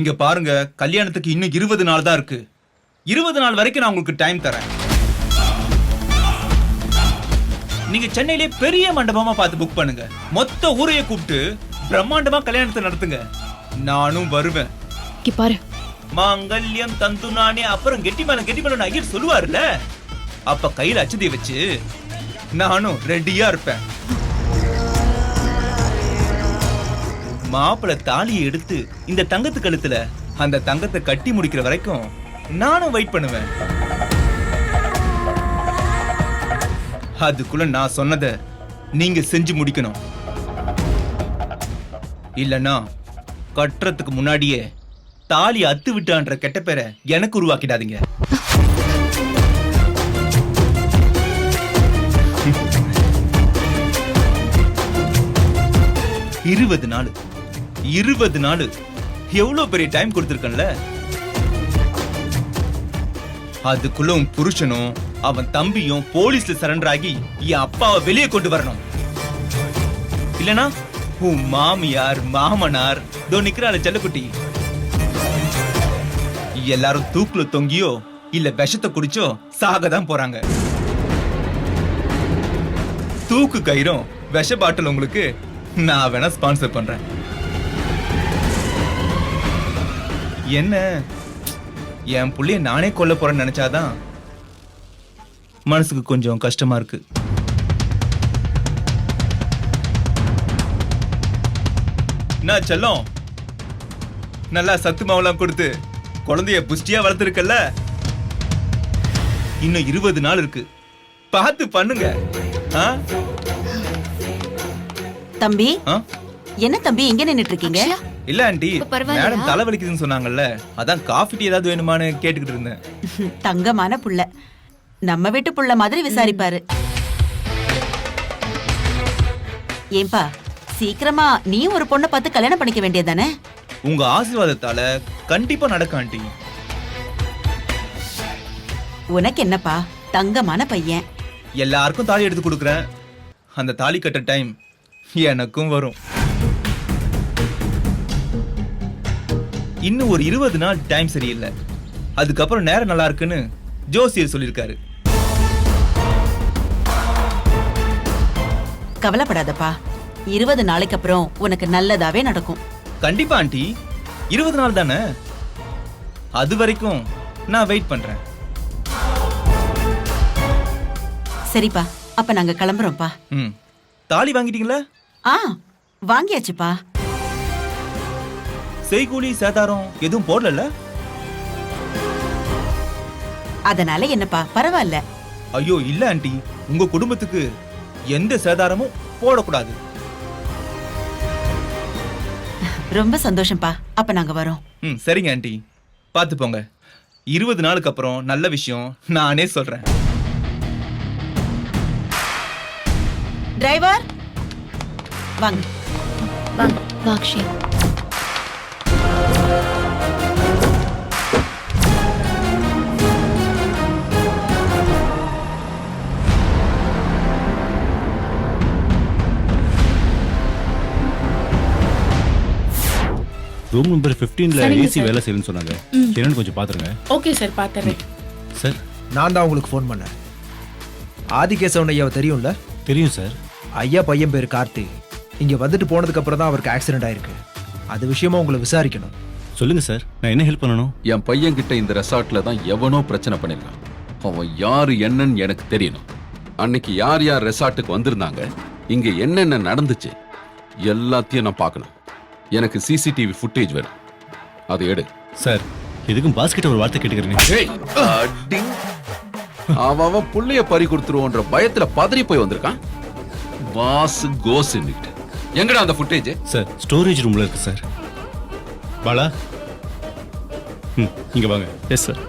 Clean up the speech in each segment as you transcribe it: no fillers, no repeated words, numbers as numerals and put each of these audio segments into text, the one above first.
இங்க பாருங்க, கல்யாணத்துக்கு இன்னும் 20 நாள் தான் இருக்கு. 20 நாள் வரைக்கும் நான் உங்களுக்கு டைம் தரேன். நீங்க சென்னையிலே பெரிய மண்டபமா பார்த்து புக் பண்ணுங்க. மொத்த ஊரையே கூப்பிட்டு பிரம்மாண்டமா கல்யாணத்தை நடத்துங்க. நானும் வருவேன். இங்க பாரு, மாங்கல்யம் தந்து நானே, அப்புறம் கெட்டிமேளம் ஐயர் சொல்லுவாருல்ல, அப்ப கையில அச்சதி வச்சு நானும் ரெடியா இருப்பேன். மாப்பிள தாலியை எடுத்து இந்த தங்கத்து கழுத்துல அந்த தங்கத்தை கட்டி முடிக்கிற வரைக்கும் நானும் வெயிட் பண்ணுவேன். அதுக்குள்ள நான் சொன்னதை நீங்க செஞ்சு முடிக்கணும். இல்லனா கட்டுறதுக்கு முன்னாடியே தாலி அத்து விட்டான்ற கெட்ட பேரை எனக்கு உருவாக்கிடாதீங்க. இருபது நாள் எவ்வளவு பெரிய டைம் கொடுத்திருக்கேன்ல. அதுக்குள்ள உன் புருஷனும் அவன் தம்பியும் போலீஸ்ல சரண்டர் ஆகி என் அப்பாவை வெளியே கொண்டு வரணும். இல்லனா உன் மாமியார் மாமனார் நிக்கிறாள் செல்லக்குட்டி, எல்லாரும் தூக்குல தொங்கியோ இல்ல விஷத்தை குடிச்சோ சாகதான் போறாங்க. தூக்கு கயிறும் விஷ பாட்டில் உங்களுக்கு நான் வேணா ஸ்பான்சர் பண்றேன். என்ன, என் புள்ளைய நானே கொல்ல போறேன்னு நினைச்சாதான் மனசுக்கு கொஞ்சம் கஷ்டமா இருக்கு. நான் செல்லம் நல்லா சத்து மாவுலாம் கொடுத்து குழந்தைய புஷ்டியா வளர்த்துருக்கல. இன்னும் 20 நாள் இருக்கு, பார்த்து பண்ணுங்க. தம்பி, என்ன தம்பி இங்க நின்னுட்டு இருக்கீங்க? இல்ல ஆண்டி, மேடம் தலை வலிக்குதுன்னு சொன்னாங்கல்ல, அதான் காஃபி டீ ஏதாவது வேணுமான்னு கேட்டுக்கிட்டு இருந்தேன். தங்கமான புள்ள, நம்ம வீட்டு புள்ள மாதிரி விசாரிப்பாரு. ஏன்பா, சீக்கிரமா நீ ஒரு பொண்ணை பார்த்து கல்யாணம் பண்ணிக்க வேண்டியதானே? உங்க ஆசீர்வாதத்தால கண்டிப்பா நடக்கும் ஆண்டி. உனக்கு என்னப்பா, தங்கமான பையன். எல்லாருக்கும் தாலி எடுத்து கொடுக்குறேன். அந்த தாலி கட்ட டைம் எனக்கும் வரும். இன்னும் ஒரு 20 நாள் டைம் சரியில்லை, அதுக்கப்புறம் நேரம் நல்லா இருக்குன்னு ஜோசியர் சொல்லியிருக்காரு. கவலைப்படாதப்பா, 20 நாளைக்கு அப்புறம் உனக்கு நல்லதாவே நடக்கும். கண்டிப்பா ஆண்டி, 20 நாள் தானே, அது வரைக்கும் நான் வெயிட் பண்றேன். சரிப்பா, அப்ப நாங்க கிளம்புறோம்ப்பா. தாலி வாங்கிட்டீங்களா? வாங்கியாச்சுப்பா. செய்கூலி சேதாரம் எதுவும் போடல? அதனால என்னப்பா, பரவாயில்ல. ஐயோ இல்ல ஆண்டி, உங்க குடும்பத்துக்கு எந்த சேதாரமும் போடக்கூடாது. ரொம்ப சந்தோஷம்ப்பா, அப்ப நாங்க வரோம். சரிங்க ஆண்டி, பார்த்து போங்க. 20 நாளுக்கு அப்புறம் நல்ல விஷயம் நானே சொல்றேன். டிரைவர் வாங்க. வாக்ஷி, ரூம் நம்பர் 15ல ஏசி வேலை செய்யணும்னு சொன்னாங்க. என்னன்னு கொஞ்சம் பாத்துருங்க. ஓகே சார், பாத்துறேன். சார், நான் தான் உங்களுக்கு ஃபோன் பண்ணேன். ஆதிகேசவன் ஐயாவை தெரியும்ல? தெரியும் சார். ஐயா பையன் பேர் கார்த்தி. இங்க வந்துட்டு போனதுக்கு அப்புறம் தான் அவருக்கு ஆக்சிடென்ட் ஆயிருக்கு. அது விஷயமா உங்களை விசாரிக்கணும். சொல்லுங்க சார், நான் என்ன ஹெல்ப் பண்ணணும்? என் பையன் கிட்ட இந்த ரெசார்ட்ல தான் எவனோ பிரச்சனை பண்ணிருக்கான். அவன் யாரு என்னன்னு எனக்கு தெரியணும். அன்னைக்கு யார் யார் ரெசார்ட்டுக்கு வந்திருந்தாங்க, இங்க என்னென்ன நடந்துச்சு எல்லாத்தையும் நான் பார்க்கணும். எனக்கு சிசிடிவி ஃபுட்டேஜ் வேணும், அதை எடு. சார், எதுக்கும் பாஸ் கிட்ட ஒரு வார்த்தை கேட்டுக்கிறேன். அவன் புள்ளைய பறி கொடுத்துருவோன்ற பயத்துல பதறி போய் வந்திருக்கான். பாஸ் கோஸ் எங்கடா அந்த ஃபுட்டேஜ்? சார், ஸ்டோரேஜ் ரூம்ல இருக்கு சார். பாலா, இங்க வாங்க. Yes sir.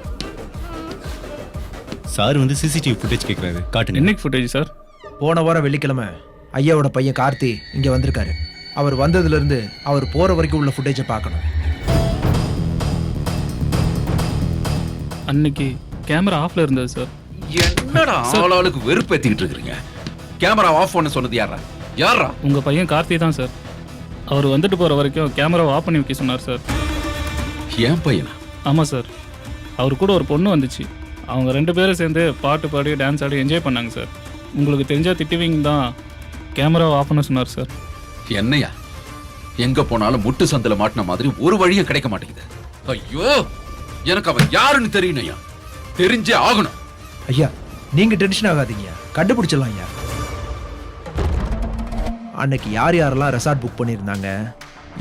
சார் வந்து சிசிடிவி ஃபுட்டேஜ் கேட்குறாரு, காட்டுங்க. என்னைக்கு ஃபுட்டேஜ் சார்? போன வாரம் வெள்ளிக்கிழமை ஐயாவோட பையன் கார்த்தி இங்க வந்திருக்காரு. அவர் வந்ததுல இருந்து அவர் போற வரைக்கும் உள்ள ஃபுட்டேஜை பார்க்கணும். அன்னைக்கு கேமரா ஆஃப்ல இருந்தது சார். என்னடா ஆளாளுக்கு வெறுப்பேத்திக்கிட்டு இருக்கீங்க? கேமரா ஆஃப் பண்ண சொன்னது யாரா? யாரா? உங்க பையன் கார்த்தி தான் சார். அவர் வந்துட்டு போற வரைக்கும் கேமராவை ஆஃப் பண்ணி வைக்க சொன்னார் சார். ஏன் பையனா? ஆமாம் சார். அவர் கூட ஒரு பொண்ணு வந்துச்சு. அவங்க 2 பேரும் சேர்ந்து பாட்டு பாடி டான்ஸ் ஆடி என்ஜாய் பண்ணாங்க சார். உங்களுக்கு தெரிஞ்சா திட்டுவீங்க தான் கேமராவை ஆஃப் பண்ண சொன்னார் சார். என்னையா எங்க போனாலும் முட்டு சந்தில மாட்டின மாதிரி ஒரு வழியும் கிடைக்க மாட்டேங்குது. ஐயோ, எனக்கு அவன் யாருன்னு தெரியணும்யா. தெரிஞ்சே ஆகணும். ஐயா நீங்க டென்ஷன் ஆகாதீங்க, கண்டுபிடிச்சிடலாம் ஐயா. அன்னைக்கு யார் யாரெல்லாம் ரெசார்ட் புக் பண்ணியிருந்தாங்க,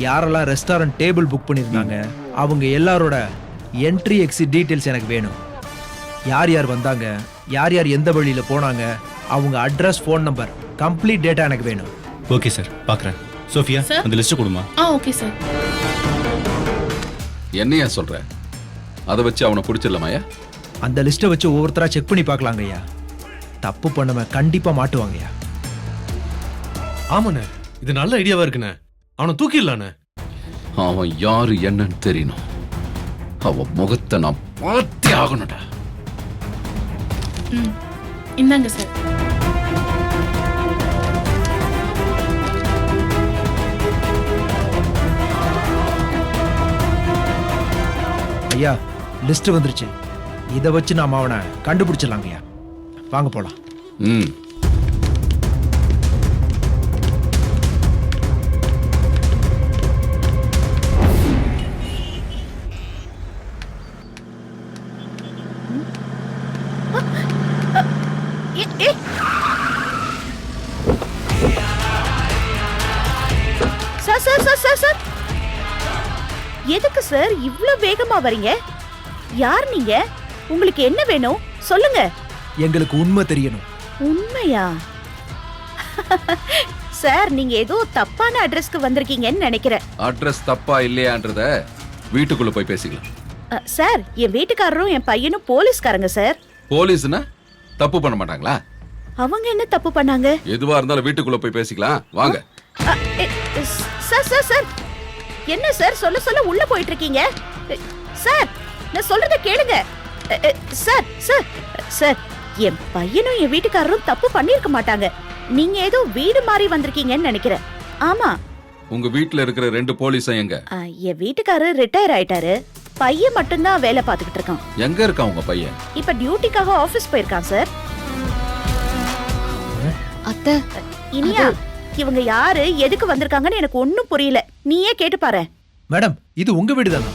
யாரெல்லாம் ரெஸ்டாரண்ட் டேபிள் புக் பண்ணியிருந்தாங்க, அவங்க எல்லாரோட என்ட்ரி எக்ஸிட் டீட்டெயில்ஸ் எனக்கு வேணும். யார் யார் வந்தாங்க, யார் யார் எந்த வழியில போனாங்க, அவங்க address, phone number, complete data எனக்கு வேணும். ஓகே சார், பார்க்குறேன். Sophia, Sir? அந்த லிஸ்ட்டை கொடுமா. Okay sir. என்னையா சொல்ற? அதை வச்சு அவனை பிடிச்சிடலாமாயா? அந்த லிஸ்ட்டை வச்சு ஒவ்வொருத்தரா செக் பண்ணி பார்க்கலாங்க ஐயா. தப்பு பண்ணவன் கண்டிப்பா மாட்டுவாங்க ஐயா. ஆமாண்ணே, இது நல்ல ஐடியாவா இருக்குண்ணே. அவனை தூக்கிடலாண்ணே. அவன் யாரு என்னன்னு தெரியணும். அவன் முகத்தை நான் பார்த்தே ஆகணும்டா. இந்தாங்க சார். ஐயா லிஸ்ட் வந்துருச்சு. இதை வச்சு நாம அவனை கண்டுபிடிச்சிடலாங்க ஐயா. வாங்க போலாம். ம். Sir sir sir sir sir, எதுக்கு சார் இவ்ளோ வேகமா வரீங்க? யார் நீங்க? உங்களுக்கு என்ன வேணும் சொல்லுங்க. எங்களுக்கு உண்மை தெரியணும். உண்மையா? சார் நீங்க ஏதோ தப்பான அட்ரஸ்க்கு வந்திருக்கீங்கன்னு நினைக்கிறேன். அட்ரஸ் தப்பா இல்லையான்றத வீட்டுக்குள்ள போய் பேசிக்கலாம். சார் என் வீட்டுக்காரரும் என் பையனும் போலீஸ்காரங்க சார். போலீஸ்னா தப்பு பண்ண மாட்டாங்களா? அவங்க என்ன தப்பு பண்ணாங்க? எதுவா இருந்தாலும் வீட்டுக்குள்ள போய் பேசிக்கலாம். வாங்க. சார் சார் சார், என்ன சார் சொல்ல சொல்ல உள்ள போயிட்டு இருக்கீங்க? சார் நான் சொல்றத கேளுங்க. சார் சார் சார், என் பையனும் என் வீட்டுக்காரரும் தப்பு பண்ணிருக்க மாட்டாங்க. நீங்க ஏதோ வீடு மாறி வந்திருக்கீங்கன்னு நினைக்கிறேன். ஆமா. உங்க வீட்ல இருக்கிற 2 போலீஸும் எங்க? என் வீட்டுக்காரர் ரிட்டையர் ஆயிட்டாரு. பையன் மட்டும்தான் வேலை பார்த்துக்கிட்டு இருக்கான். எங்க இருக்கான் உங்க பையன்? இப்ப டியூட்டிக்காக ஆபீஸ் போயிருக்கான் சார். அத்தை, இனியா, இவங்க யாரு, எதுக்கு வந்திருக்காங்கன்னு எனக்கு ஒண்ணும் புரியல. நீயே கேட்டு பாரு. மேடம் இது உங்க வீடு தானே?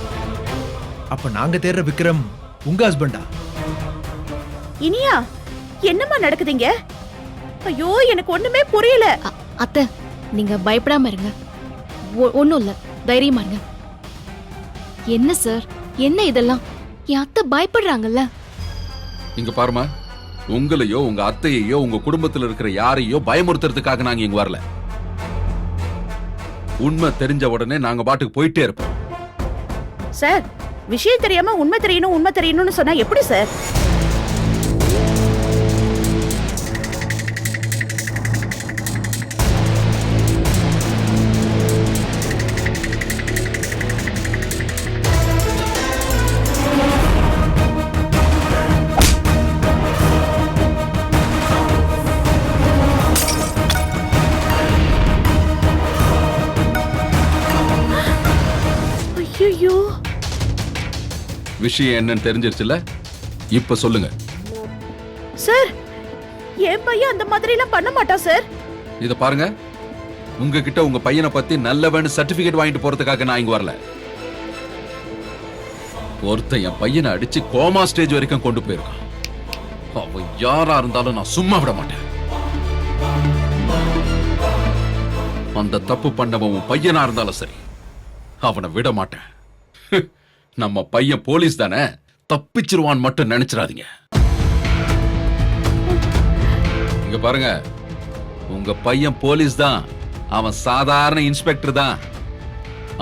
அப்ப நாங்க தேடுற விக்ரம் உங்க ஹஸ்பண்டா? இனியா, என்னம்மா நடக்குதுங்க? ஐயோ எனக்கு ஒண்ணுமே புரியல. அத்தை நீங்க பயப்படாம இருங்க. ஒண்ணும் இல்ல, தைரியமா இருங்க. என்ன சார், என்ன இதெல்லாம்? என் அத்தை பயப்படுறாங்கல்ல. இங்க பாருமா, உங்களையோ உங்க அத்தையையோ உங்க குடும்பத்துல இருக்கிற யாரையோ பயமுறுத்துறதுக்காக நாங்க இங்க வரல. உண்மை தெரிஞ்ச உடனே நாங்க பாட்டுக்கு போயிட்டே இருப்போம். சார் விஷயம் தெரியாம உண்மை தெரியணும்னு சொன்னா எப்படி சார்? ஐயோ, விஷயம் என்னன்னு தெரிஞ்சிருச்சுல, இப்ப சொல்லுங்க. சார் என் பையன் அந்த மாதிரி எல்லாம் பண்ண மாட்டான் சார். இத பாருங்க, உங்ககிட்ட உங்க பையனை பத்தி நல்லவன் சர்டிபிகேட் வாங்கிட்டு போறதுக்காக நான் இங்க வரல. ஒருத்தன் என் பையனை அடிச்சு கோமா ஸ்டேஜ் வரைக்கும் கொண்டு போயிருக்கான். அவன் யாரா இருந்தாலும் நான் சும்மா விட மாட்டேன். அந்த தப்பு பண்ணவன் உன் பையனா இருந்தாலும் சரி, அவனை விட மாட்டேன். நம்ம பையன் போலீஸ் தானே, தப்பிச்சிருவான் மட்டும் நினைச்சிடாதீங்க. இங்க பாருங்க, உங்க பையன் போலீஸ் தான், அவன் சாதாரண இன்ஸ்பெக்டர் தான்.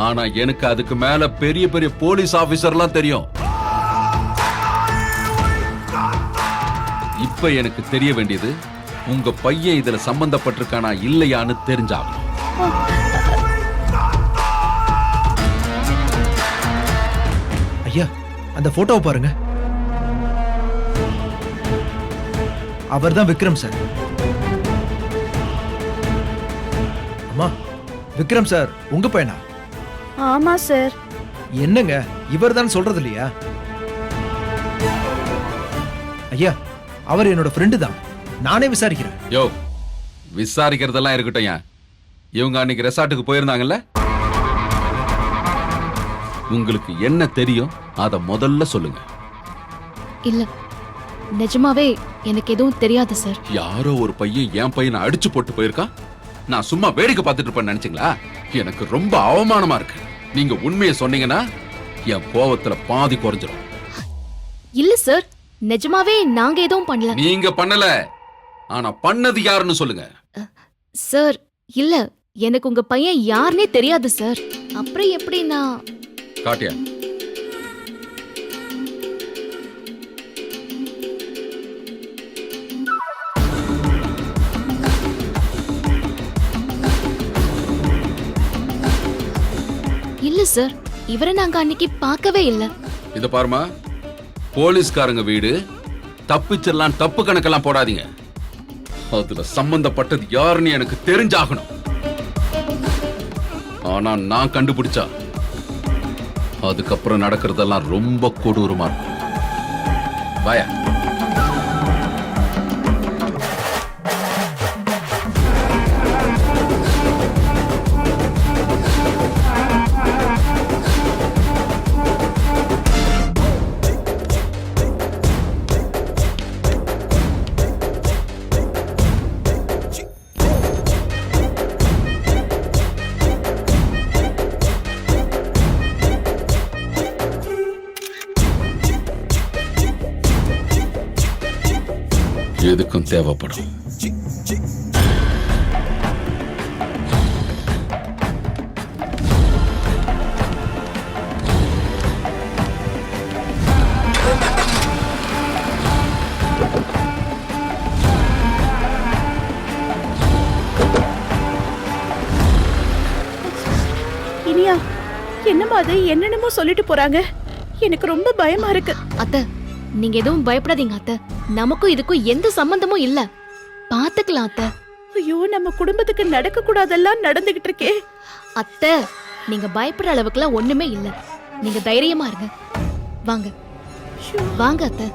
ஆனா எனக்கு அதுக்கு மேல பெரிய பெரிய போலீஸ் ஆபீசர்லாம் தெரியும். இப்ப எனக்கு தெரிய வேண்டியது, உங்க பையன் இதுல சம்பந்தப்பட்டிருக்கானா இல்லையான்னு தெரிஞ்சாகணும். ஐயா அந்த போட்டோவை பாருங்க. அவர்தான் விக்ரம் சார். அம்மா, விக்ரம் சார் உங்க பையனா? ஆமா சார். என்னங்க இவர் தான் சொல்றது இல்லையா? ஐயா, அவர் என்னோட ஃப்ரெண்டு தான், நானே விசாரிக்கிறேன். யோ, விசாரிக்கிறதெல்லாம் இருக்கட்டும். ஏன் இவங்க அன்னைக்கு ரெசார்ட்டுக்கு போயிருந்தாங்கல்ல, உங்களுக்கு என்ன தெரியும் அத முதல்ல சொல்லுங்க. இல்ல நிஜமாவே எனக்கு எதுவும் தெரியாது சார். யாரோ ஒரு பையன் என் பையனை அடிச்சு போட்டு போயிருக்கான். நான் சும்மா வேடிக்கை பார்த்துட்டு இருப்பேன்னு நினைச்சீங்களா? எனக்கு ரொம்ப அவமானமா இருக்கு. நீங்க உண்மையை சொன்னீங்கன்னா என் கோவத்துல பாதி குறைஞ்சிரும். இல்ல சார், நிஜமாவே நாங்க எதுவும் பண்ணல. நீங்க பண்ணல, ஆனா பண்ணது யாருன்னு சொல்லுங்க. சார் இல்ல, எனக்கு உங்க பையன் யாருன்னே தெரியாது சார். அப்புறம் எப்படி நான் காட்டியா? இல்ல சார், இவரை நாங்க அன்னைக்கு பார்க்கவே இல்ல. இத பாருமா, போலீஸ்காரங்க வீடு, தப்பிச்சிடலாம் தப்பு கணக்கெல்லாம் போடாதீங்க. அதுல சம்பந்தப்பட்டது யாருன்னு எனக்கு தெரிஞ்சாகணும். ஆனா நான் கண்டுபிடிச்சா அதுக்கப்புறம் நடக்கிறதெல்லாம் ரொம்ப கொடூரமா இருக்கும். வாயா. எதுக்கும் தேவைப்படும். இனியா, என்னம்மா அது? என்னென்னமோ சொல்லிட்டு போறாங்க. எனக்கு ரொம்ப பயமா இருக்கு. அத்தை, நீங்க எதுவும் பயப்படாதீங்க அத்தை. நமக்கும் இதுக்கும் எந்த சம்பந்தமும் இல்ல. பாத்துக்கலாம் அத்தை. ஐயோ, நம்ம குடும்பத்துக்கு நடக்க கூடாதெல்லாம் நடந்துகிட்டு இருக்கே. அத்தை, நீங்க பயப்படுற அளவுக்குலாம் ஒண்ணுமே இல்ல. நீங்க தைரியமா இருங்க. வாங்க வாங்க அத்தை.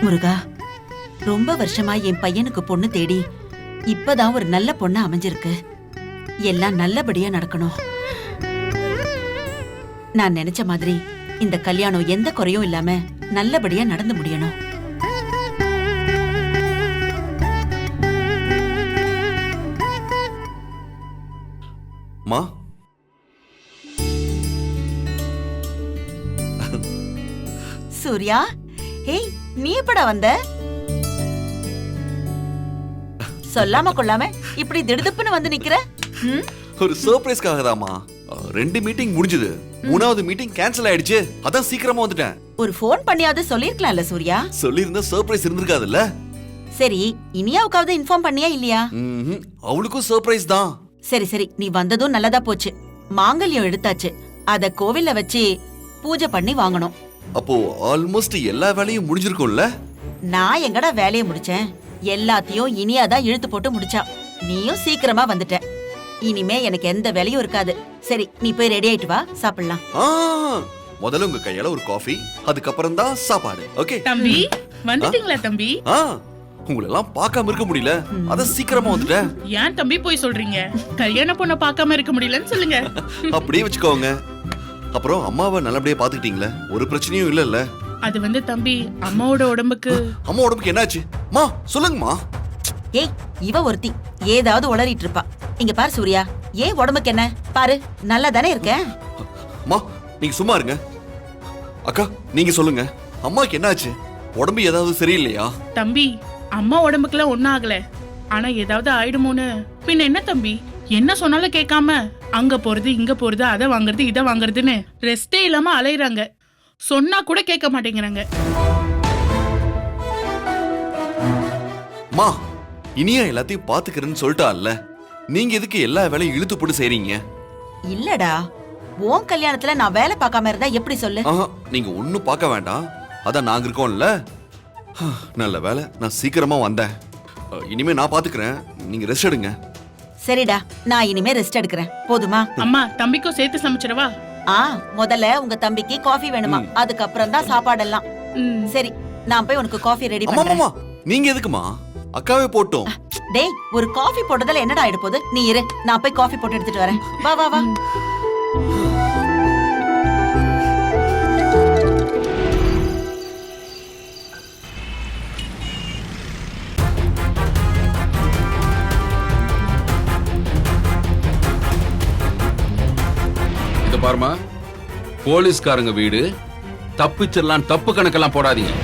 முருகா, ரொம்ப வருஷமா என் பையனுக்கு பொண்ணு தேடி இப்பதான் ஒரு நல்ல பொண்ணு அமைஞ்சிருக்கு. எல்லாம் நல்லபடியா நடக்கணும். நான் நினைச்ச மாதிரி இந்த கல்யாணம் எந்த குறையும் இல்லாம நல்லபடியா நடந்து முடியணும். மா, சூர்யா, ஹேய், நீ எப்படா வந்த? சொல்லாம கொள்ளாம இப்படி திடுதுப்புன்னு வந்து நிக்கிற? ஒரு சர்ப்ரைஸ்க்காக தாமா. 2 மீட்டிங் முடிஞ்சது, 3வது மீட்டிங் கேன்சல் ஆயிடுச்சு. அதான் சீக்கிரமா வந்துட்டேன். ஒரு ஃபோன் பண்ணியாவது சொல்லிருக்கலாம்ல சூர்யா. சொல்லியிருந்தா சர்ப்ரைஸ் இருந்திருக்காதுல்ல. சரி, இனியாவுக்காவது இன்ஃபார்ம் பண்ணியா இல்லையா? அவளுக்கும் சர்ப்ரைஸ் தான். சரி சரி, நீ வந்ததும் நல்லதா போச்சு. மாங்கல்யம் எடுத்தாச்சு. அத கோவில்ல வச்சு பூஜை பண்ணி வாங்கணும். அப்போ ஆல்மோஸ்ட் எல்லா வேலையும் முடிஞ்சிருக்கும்ல? நான் எங்கடா வேலையை முடிச்சேன்? எல்லாத்தையும் இனியாதான் இழுத்து போட்டு முடிச்சா. நீயும் சீக்கிரமா வந்துட்ட. இனிமே எனக்கு எந்த வேலையும் இருக்காது. சரி, நீ போய் ரெடி ஆயிட்டு வா, சாப்பிடலாம். முதல்ல உங்க கையால ஒரு காஃபி, அதுக்கப்புறம் தான் சாப்பாடு. ஓகே தம்பி, வந்துட்டீங்களா தம்பி? உங்களெல்லாம் பார்க்காம இருக்க முடியல, அதான் சீக்கிரமா வந்துட்டேன். ஏன் தம்பி போய் சொல்றீங்க? கல்யாண பொண்ண பார்க்காம இருக்க முடியலன்னு சொல்லுங்க. அப்படியே வச்சுக்கோங்க. அப்புறம் அம்மாவை நல்லபடியா பாத்துக்கிட்டீங்களா? ஒரு பிரச்சனையும் இல்லல்ல? அது வந்து தம்பி, அம்மாவோட உடம்புக்கு. அம்மா உடம்புக்கு என்னாச்சு? மா சொல்லுங்கம்மா. ஏய், இவ ஒருத்தி ஏதாவது உளறிட்டு இருப்பா. இங்க பாரு சூர்யா, ஏன் உடம்புக்கு என்ன பாரு, நல்லா தானே இருக்க. மா, நீங்க சும்மா இருங்க. அக்கா நீங்க சொல்லுங்க, அம்மாக்கு என்னாச்சு? உடம்பு ஏதாவது சரியில்லையா? தம்பி, அம்மா உடம்புக்குலாம் ஒன்னும் ஆகல. ஆனா ஏதாவது ஆயிடுமோன்னு. பின்ன என்ன தம்பி, என்ன சொன்னாலும் கேட்காம அங்க போறது இங்க போறது, அதை வாங்குறது இதை வாங்குறதுன்னு ரெஸ்டே இல்லாம அலையுறாங்க. சொன்னா கூட கேட்க மாட்டேங்கிறாங்க. அம்மா, இனியா எல்லாத்தையும் பாத்துக்கிறேன்னு சொல்லிட்டால, நீங்க எதுக்கு எல்லா வேலையும் இழுத்து போட்டு செய்றீங்க? இல்லடா, உன் கல்யாணத்துல நான் வேலை பார்க்காம இருந்தா எப்படி சொல்லு? நீங்க ஒண்ணும் பார்க்க வேண்டாம், அதான் நாங்க இருக்கோம்ல. நல்ல வேலை நான் சீக்கிரமா வந்தேன். இனிமே நான் பாத்துக்கிறேன், நீங்க ரெஸ்ட் எடுங்க. சரிடா, நான் இனிமே ரெஸ்ட் எடுக்கிறேன். போதுமா? அம்மா, தம்பிக்கும் சேர்த்து சமைச்சிடவா? முதல்ல உங்க தம்பிக்கு காஃபி வேணுமா, அதுக்கப்புறம் தான் சாப்பாடெல்லாம். சரி, நான் போய் உனக்கு காஃபி ரெடி பண்றேன். நீங்க எதுக்குமா? அக்காவே போட்டோம். டேய், ஒரு காஃபி போட்டதால என்னடா ஆயிட போகுது? நீ இரு, நான் போய் காஃபி போட்டு எடுத்துட்டு வரேன். வா வா வா. இது பாருமா, போலீஸ்காரங்க வீடு, தப்பிச்சிடலாம், தப்பு கணக்கெல்லாம் போடாதீங்க.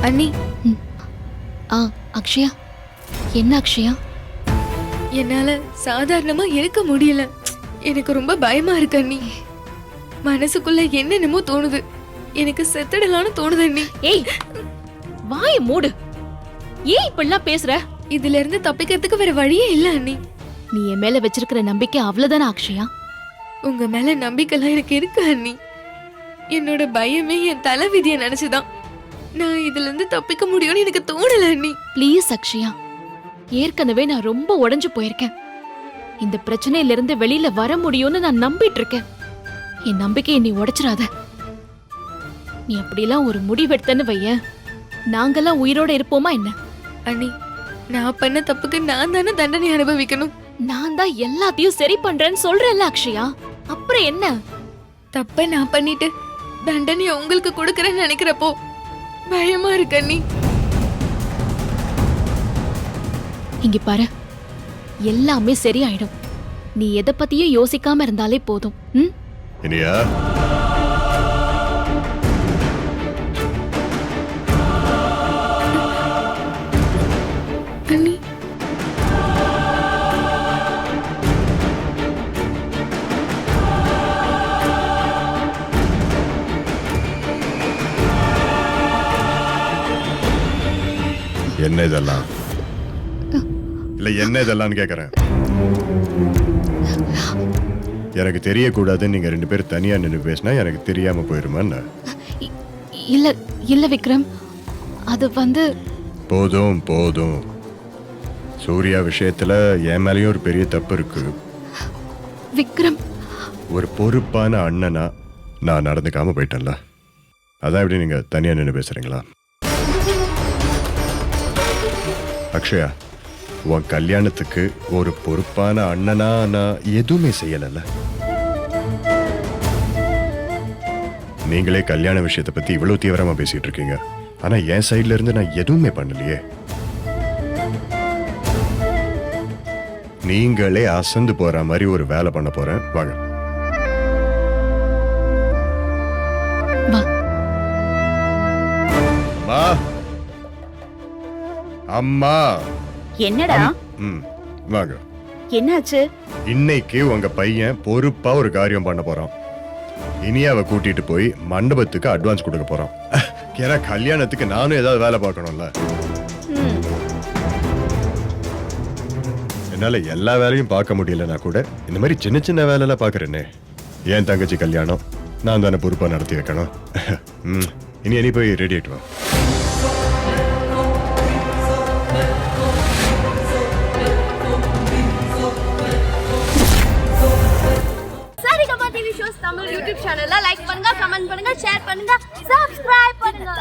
அண்ணி. அக்ஷயா, என்ன அக்ஷயா? என்னால சாதாரணமா இருக்க முடியல. எனக்கு ரொம்ப பயமா இருக்கு அண்ணி. மனசுக்குள்ள என்னென்னமோ தோணுது. எனக்கு செத்துடலான்னு தோணுது அண்ணி. ஏய், வாய மூடு. ஏன் இப்படிலாம் பேசுற? இதுல இருந்து தப்பிக்கிறதுக்கு வேற வழியே இல்ல அண்ணி. நீ என் மேல வச்சிருக்கிற நம்பிக்கை அவ்வளவுதானே அக்ஷயா? உங்க மேல நம்பிக்கைலாம் எனக்கு இருக்கு அண்ணி. என்னோட பயமே என் தலைவிதியை நினைச்சுதான். நான் இதுல இருந்து தப்பிக்க முடியும்னு எனக்கு தோணல அண்ணி. ப்ளீஸ் அக்ஷயா, ஏற்கனவே நான் ரொம்ப உடைஞ்சு போயிருக்கேன். இந்த பிரச்சனையில இருந்து வெளியில வர முடியும்னு நான் நம்பிட்டு இருக்கேன். என் நம்பிக்கையை நீ உடைச்சிடாத. நீ அப்படிலாம் ஒரு முடிவெடுத்தன்னு வைய, நாங்கெல்லாம் உயிரோட இருப்போமா என்ன? அண்ணி, நான் பண்ண தப்புக்கு நான் தானே தண்டனை அனுபவிக்கணும். நான் தான் எல்லாத்தையும் சரி பண்றேன்னு சொல்றேன்ல அக்ஷயா, அப்புறம் என்ன? தப்ப நான் பண்ணிட்டு தண்டனையை உங்களுக்கு கொடுக்கறேன்னு நினைக்கிறப்போ பயமா இருக்கு அண்ணி. இங்க பாரு, எல்லாமே சரியாயிடும். நீ எதை பத்தியும் யோசிக்காம இருந்தாலே போதும். இனியா, அண்ணி, என்ன இதெல்லாம்? இல்ல என்ன இதெல்லாம் கேக்குறேன். எனக்கு தெரியக்கூடாதுன்னு நீங்க ரெண்டு பேரும் தனியா நின்று பேசினா எனக்கு தெரியாம போயிருமா? இல்ல இல்ல விக்ரம், அது வந்து போதும் போதும். சூர்யா விஷயத்துல என் மேலேயும் ஒரு பெரிய தப்பு இருக்கு. விக்ரம், ஒரு பொறுப்பான அண்ணனா நான் நடந்துக்காம போயிட்டேன்ல, அதான் எப்படி நீங்க தனியா நின்று பேசுறீங்களா? அக்ஷயா, உன் கல்யாணத்துக்கு ஒரு பொறுப்பான அண்ணனா நான் எதுவுமே செய்யல. நீங்களே கல்யாண விஷயத்தை பத்தி இவ்வளவு தீவிரமா பேசிட்டு இருக்கீங்க, ஆனா என் சைட்ல இருந்து நான் எதுவுமே பண்ணலையே. நீங்களே அசந்து போற மாதிரி ஒரு வேலை பண்ண போறேன், வாங்க. அம்மா, அம்மா. என்னடா? வாங்க. என்னாச்சு? இன்னைக்கு உங்க பையன் பொறுப்பா ஒரு காரியம் பண்ண போறான். இனியாவை கூட்டிட்டு போய் மண்டபத்துக்கு அட்வான்ஸ் கொடுக்க போறான். ஏன்னா கல்யாணத்துக்கு நானும் ஏதாவது வேலை பார்க்கணும்ல. என்னால எல்லா வேலையும் பார்க்க முடியலன்னா கூட இந்த மாதிரி சின்ன சின்ன வேலையெல்லாம் பாக்குறேனே. என் தங்கச்சி கல்யாணம் நான் தானே பொறுப்பா நடத்தி வைக்கணும். இனி போய் ரெடி ஆயிட்டு வா. ஷோஸ் தமிழ் யூடியூப் சேனல்ல லைக் பண்ணுங்க, கமெண்ட் பண்ணுங்க, ஷேர் பண்ணுங்க, சப்ஸ்கிரைப் பண்ணுங்க.